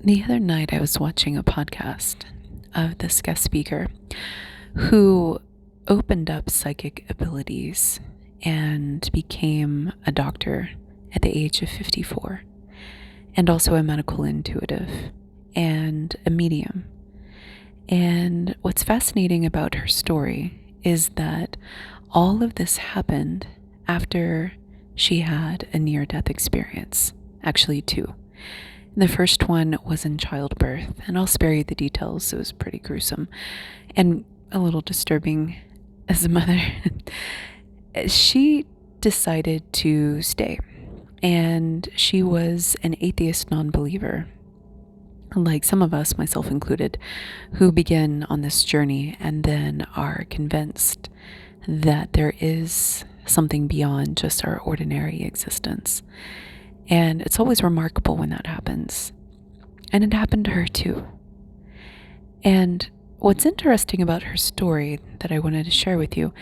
The other night, I was watching a podcast of this guest speaker who opened up psychic abilities and became a doctor at the age of 54, and also a medical intuitive and a medium. And what's fascinating about her story is that all of this happened after she had a near-death experience, actually two. The first one was in childbirth, and I'll spare you the details. It was pretty gruesome and a little disturbing as a mother. She decided to stay, and she was an atheist non-believer, like some of us, myself included, who begin on this journey and then are convinced that there is something beyond just our ordinary existence. And it's always remarkable when that happens. And it happened to her too. And what's interesting about her story that I wanted to share with you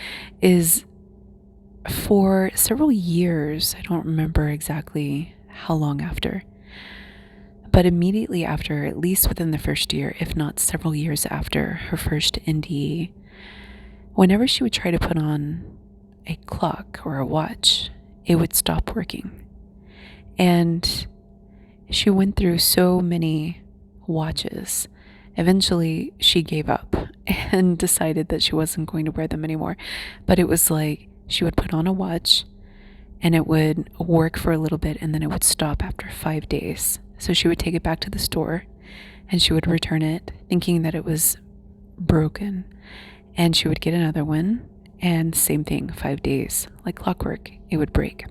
is for several years, I don't remember exactly how long after, but immediately after, at least within the first year, if not several years after her first NDE, whenever she would try to put on a clock or a watch, it would stop working. And she went through so many watches. Eventually, she gave up and decided that she wasn't going to wear them anymore. But it was like she would put on a watch and it would work for a little bit and then it would stop after 5 days. So she would take it back to the store and she would return it thinking that it was broken. And she would get another one and same thing, 5 days, like clockwork, it would break.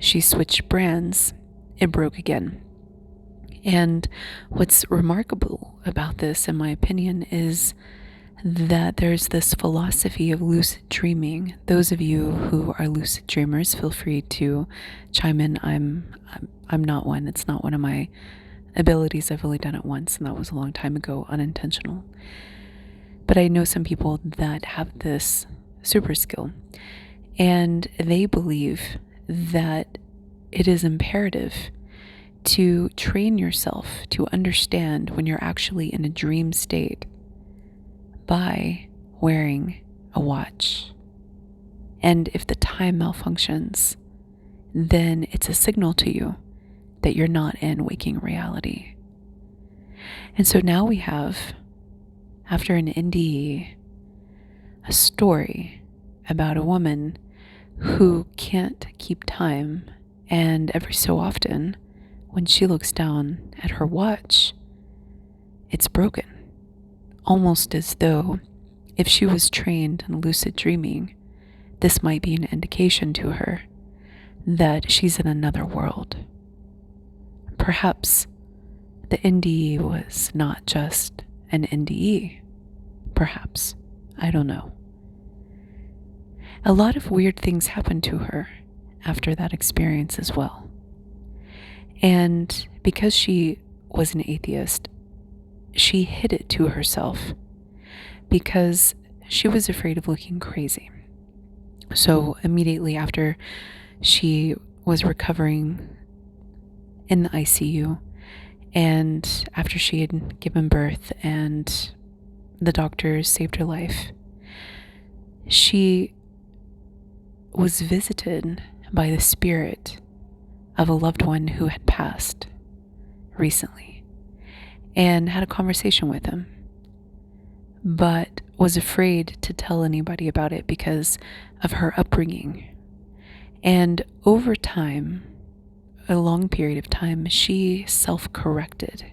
She switched brands, it broke again. And what's remarkable about this, in my opinion, is that there's this philosophy of lucid dreaming. Those of you who are lucid dreamers, feel free to chime in. I'm not one. It's not one of my abilities. I've only done it once, and that was a long time ago, unintentional. But I know some people that have this super skill, and they believe that it is imperative to train yourself to understand when you're actually in a dream state by wearing a watch. And if the time malfunctions, then it's a signal to you that you're not in waking reality. And so now we have, after an NDE, a story about a woman who can't keep time, and every so often, when she looks down at her watch, it's broken, almost as though if she was trained in lucid dreaming, this might be an indication to her that she's in another world. Perhaps the NDE was not just an NDE. Perhaps. I don't know. A lot of weird things happened to her after that experience as well. And because she was an atheist, she hid it to herself because she was afraid of looking crazy. So immediately after she was recovering in the ICU, and after she had given birth and the doctors saved her life, she was visited by the spirit of a loved one who had passed recently and had a conversation with him, but was afraid to tell anybody about it because of her upbringing. And over time, a long period of time, she self-corrected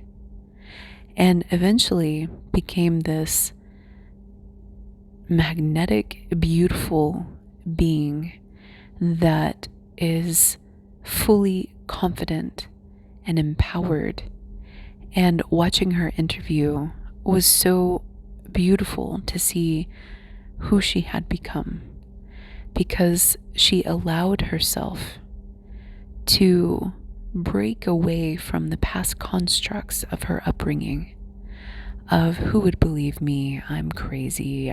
and eventually became this magnetic, beautiful being that is fully confident and empowered. And watching her interview was so beautiful to see who she had become, because she allowed herself to break away from the past constructs of her upbringing of who would believe me, I'm crazy,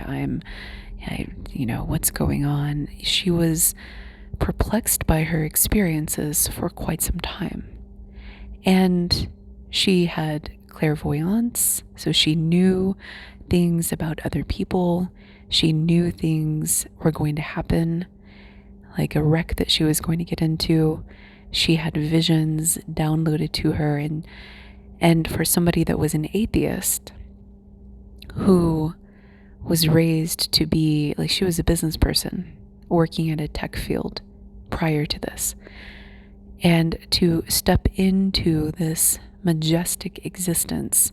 what's going on. She was perplexed by her experiences for quite some time. And She had clairvoyance, so she knew things about other people. She knew things were going to happen, like a wreck that she was going to get into. She had visions downloaded to her, and for somebody that was an atheist who was raised to be, like, she was a business person working in a tech field prior to this, and to step into this majestic existence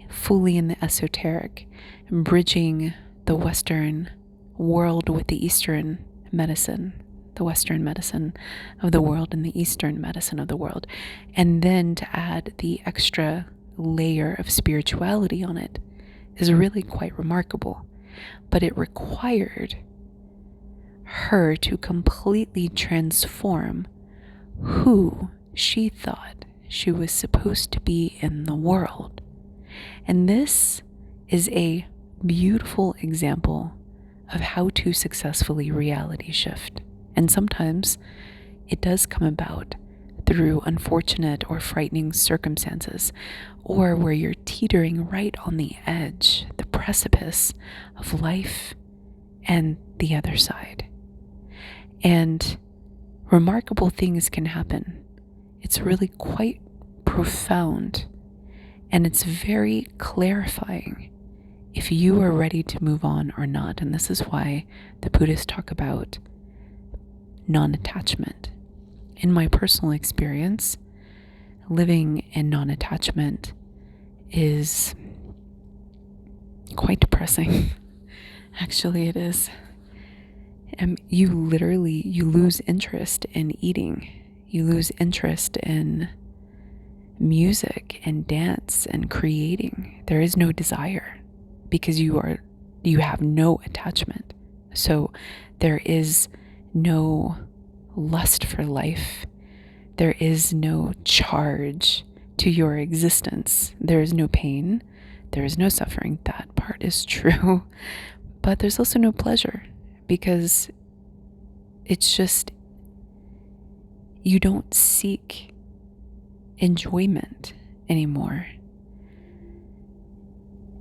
fully in the esoteric, bridging the Western world with the Eastern medicine, the Western medicine of the world and the Eastern medicine of the world, and then to add the extra layer of spirituality on it is really quite remarkable. But it required her to completely transform who she thought she was supposed to be in the world. And this is a beautiful example of how to successfully reality shift. And sometimes it does come about through unfortunate or frightening circumstances, or where you're teetering right on the edge, the precipice of life and the other side. And remarkable things can happen. It's really quite profound, and it's very clarifying if you are ready to move on or not. And this is why the Buddhists talk about non-attachment. In my personal experience, living in non-attachment is quite depressing. Actually, it is. You lose interest in eating. You lose interest in music and dance and creating. There is no desire because you have no attachment. So there is no lust for life. There is no charge to your existence. There is no pain. There is no suffering. That part is true. But there's also no pleasure, because it's just, you don't seek enjoyment anymore.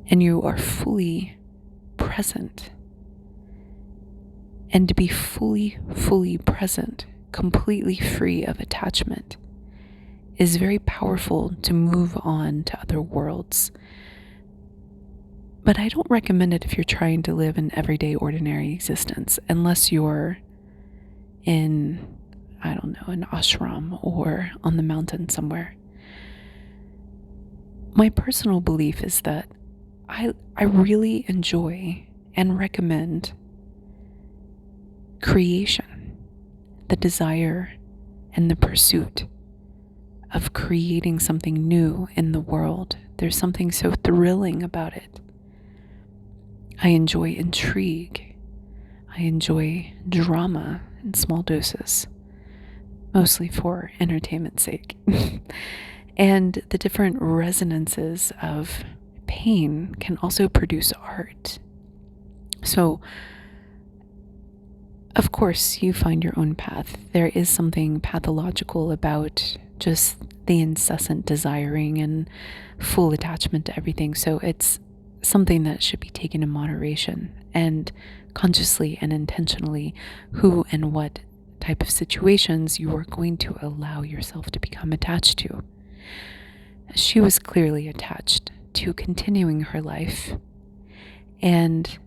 And you are fully present. And to be fully present, completely free of attachment, is very powerful to move on to other worlds. But I don't recommend it if you're trying to live an everyday, ordinary existence, unless you're in, I don't know, an ashram or on the mountain somewhere. My personal belief is that I really enjoy and recommend creation, the desire and the pursuit of creating something new in the world. There's something so thrilling about it. I enjoy intrigue. I enjoy drama in small doses, mostly for entertainment's sake. And the different resonances of pain can also produce art. So, of course, you find your own path. There is something pathological about just the incessant desiring and full attachment to everything. So it's something that should be taken in moderation, and consciously and intentionally who and what type of situations you are going to allow yourself to become attached to. She was clearly attached to continuing her life, and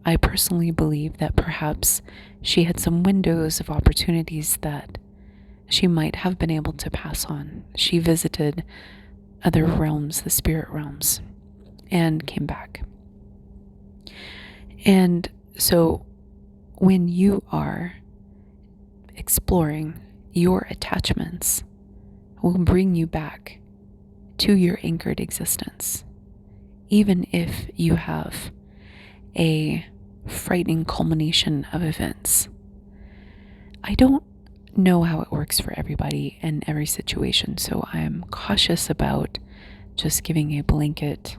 I personally believe that perhaps she had some windows of opportunities that she might have been able to pass on. She visited other realms, the spirit realms, and came back. And so when you are exploring, your attachments will bring you back to your anchored existence, even if you have a frightening culmination of events. I don't know how it works for everybody in every situation, so I'm cautious about just giving a blanket,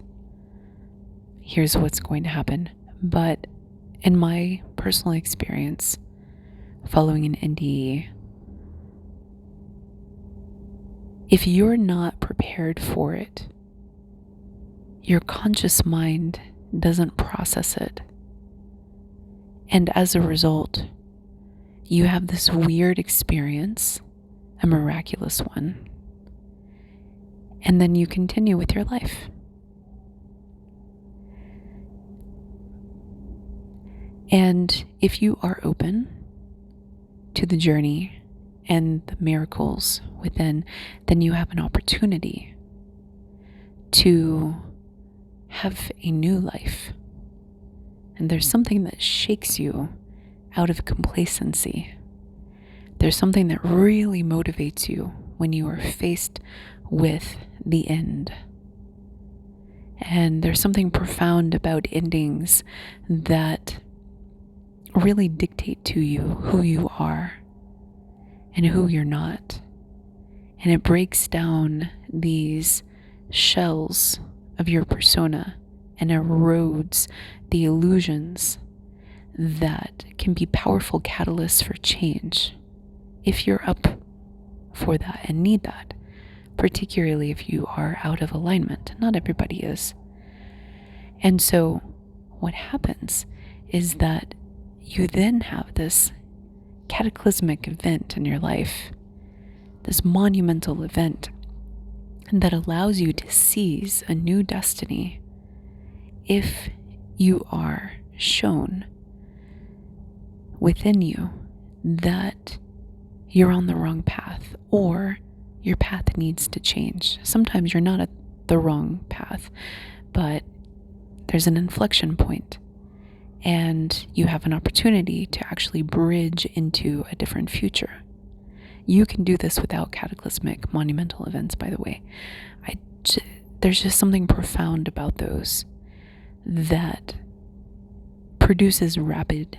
here's what's going to happen. But in my personal experience, following an NDE, if you're not prepared for it, your conscious mind doesn't process it. And as a result, you have this weird experience, a miraculous one, and then you continue with your life. And if you are open to the journey and the miracles within, then you have an opportunity to have a new life. And there's something that shakes you out of complacency. There's something that really motivates you when you are faced with the end. And there's something profound about endings that really dictate to you who you are and who you're not. And it breaks down these shells of your persona and erodes the illusions that can be powerful catalysts for change if you're up for that and need that, particularly if you are out of alignment. Not everybody is. And so what happens is that you then have this cataclysmic event in your life, this monumental event that allows you to seize a new destiny if you are shown within you that you're on the wrong path or your path needs to change. Sometimes you're not at the wrong path, but there's an inflection point and you have an opportunity to actually bridge into a different future. You can do this without cataclysmic monumental events, by the way. There's just something profound about those that produces rapid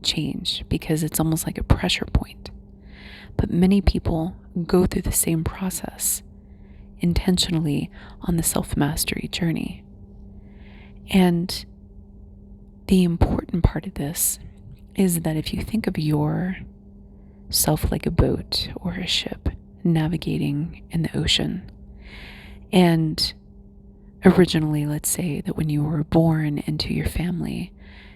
change because it's almost like a pressure point. But many people go through the same process intentionally on the self-mastery journey. And the important part of this is that if you think of yourself like a boat or a ship navigating in the ocean, and originally, let's say that when you were born into your family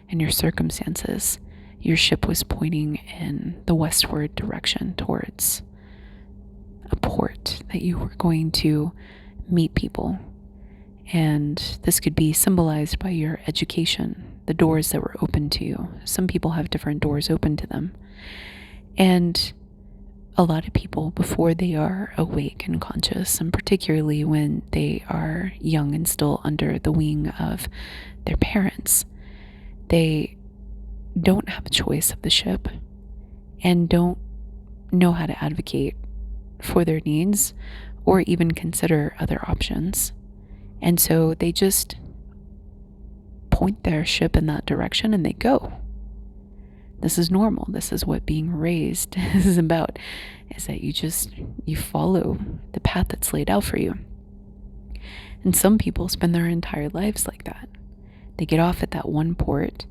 and your circumstances, your ship was pointing in the westward direction towards a port that you were going to meet people. And this could be symbolized by your education, the doors that were open to you. Some people have different doors open to them. And a lot of people, before they are awake and conscious, and particularly when they are young and still under the wing of their parents, they don't have a choice of the ship and don't know how to advocate for their needs or even consider other options. And so they just point their ship in that direction and they go. This is normal. This is what being raised is about, is that you follow the path that's laid out for you. And some people spend their entire lives like that. They get off at that one port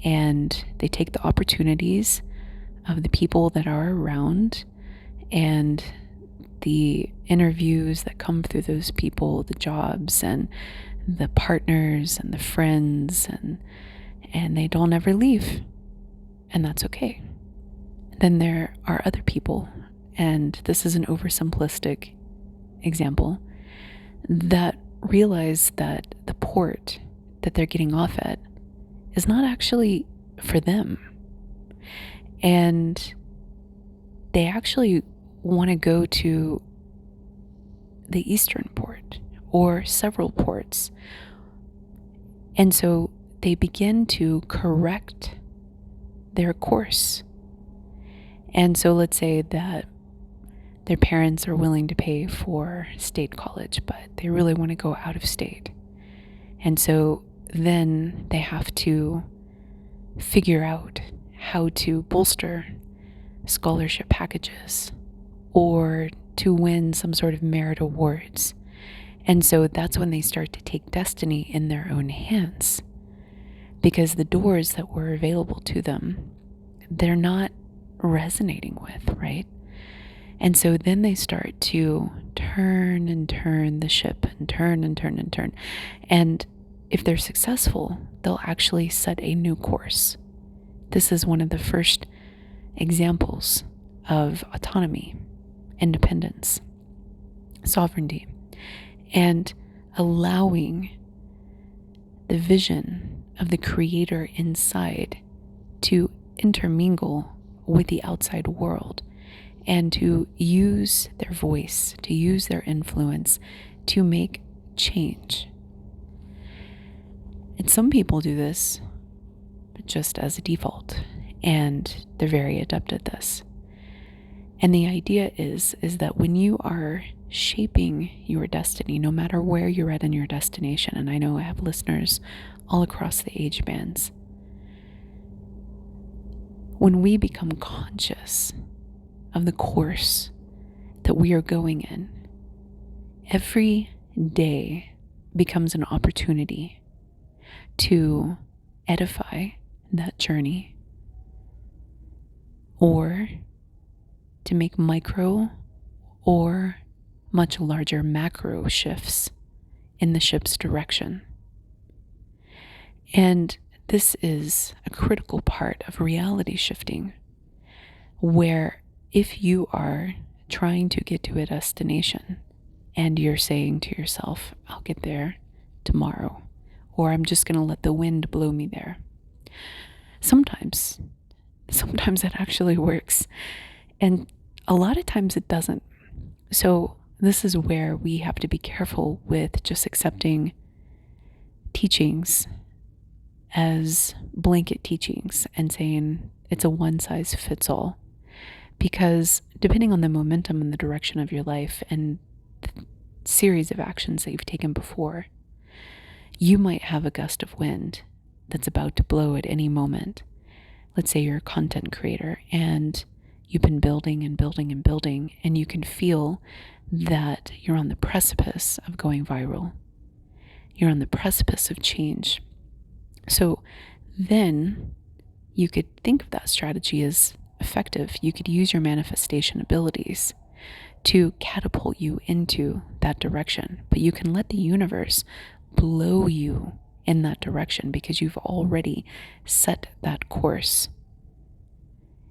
and they take the opportunities of the people that are around and the interviews that come through those people, the jobs and the partners and the friends, and they don't ever leave. And that's okay. Then there are other people, and this is an oversimplistic example, that realize that the port that they're getting off at is not actually for them. And they actually want to go to the eastern port or several ports. And so they begin to correct their course. And so let's say that their parents are willing to pay for state college, but they really want to go out of state. And so then they have to figure out how to bolster scholarship packages or to win some sort of merit awards. And so that's when they start to take destiny in their own hands, because the doors that were available to them, they're not resonating with, right? And so then they start to turn and turn the ship and turn and turn and turn. And if they're successful, they'll actually set a new course. This is one of the first examples of autonomy, independence, sovereignty, and allowing the vision of the creator inside to intermingle with the outside world and to use their voice, to use their influence to make change. And some people do this just as a default, and they're very adept at this. And the idea is that when you are shaping your destiny, no matter where you're at in your destination, and I know I have listeners all across the age bands, when we become conscious of the course that we are going in, every day becomes an opportunity to edify that journey, or to make micro or much larger macro shifts in the ship's direction. And this is a critical part of reality shifting, where if you are trying to get to a destination and you're saying to yourself, I'll get there tomorrow, or I'm just going to let the wind blow me there. Sometimes it actually works. And a lot of times it doesn't. So this is where we have to be careful with just accepting teachings as blanket teachings and saying it's a one size fits all. Because depending on the momentum and the direction of your life and the series of actions that you've taken before, you might have a gust of wind that's about to blow at any moment. Let's say you're a content creator and you've been building and building and building, and you can feel that you're on the precipice of going viral. You're on the precipice of change. So then you could think of that strategy as effective. You could use your manifestation abilities to catapult you into that direction, but you can let the universe blow you in that direction because you've already set that course.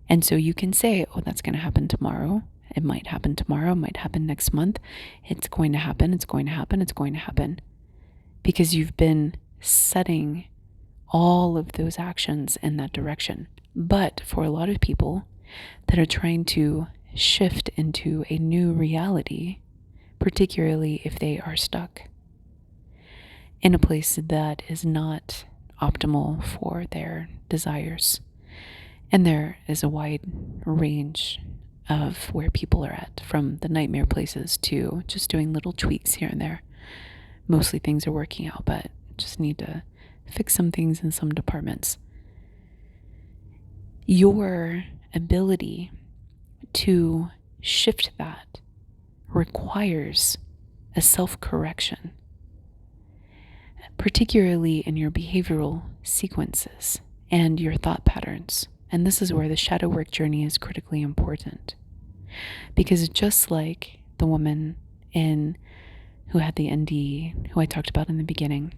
And so you can say, oh, that's going to happen tomorrow. It might happen tomorrow. It might happen next month. It's going to happen. It's going to happen. It's going to happen. Because you've been setting all of those actions in that direction. But for a lot of people that are trying to shift into a new reality, particularly if they are stuck in a place that is not optimal for their desires. And there is a wide range of where people are at, from the nightmare places to just doing little tweaks here and there. Mostly things are working out, but just need to fix some things in some departments. Your ability to shift that requires a self-correction, particularly in your behavioral sequences and your thought patterns. And this is where the shadow work journey is critically important. Because just like the woman who had the ND, who I talked about in the beginning,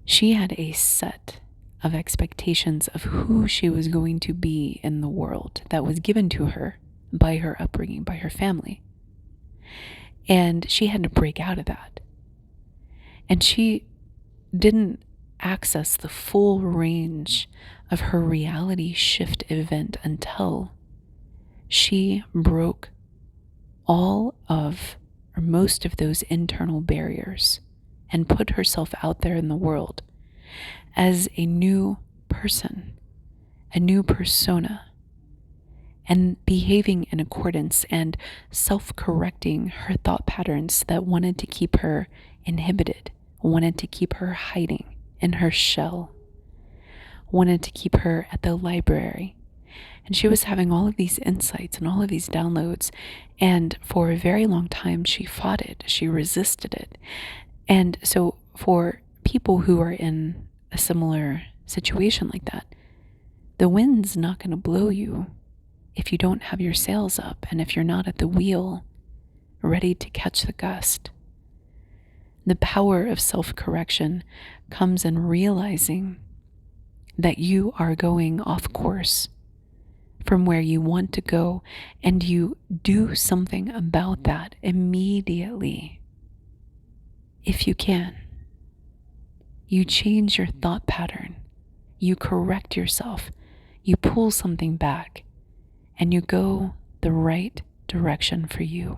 she had a set of expectations of who she was going to be in the world that was given to her by her upbringing, by her family. And she had to break out of that. And she didn't access the full range of her reality shift event until she broke all of or most of those internal barriers and put herself out there in the world as a new person, a new persona, and behaving in accordance and self-correcting her thought patterns that wanted to keep her inhibited, wanted to keep her hiding in her shell, wanted to keep her at the library. And she was having all of these insights and all of these downloads. And for a very long time, she fought it. She resisted it. And so for people who are in a similar situation like that, the wind's not going to blow you if you don't have your sails up and if you're not at the wheel, ready to catch the gust. The power of self-correction comes in realizing that you are going off course from where you want to go, and you do something about that immediately. If you can, you change your thought pattern, you correct yourself, you pull something back, and you go the right direction for you.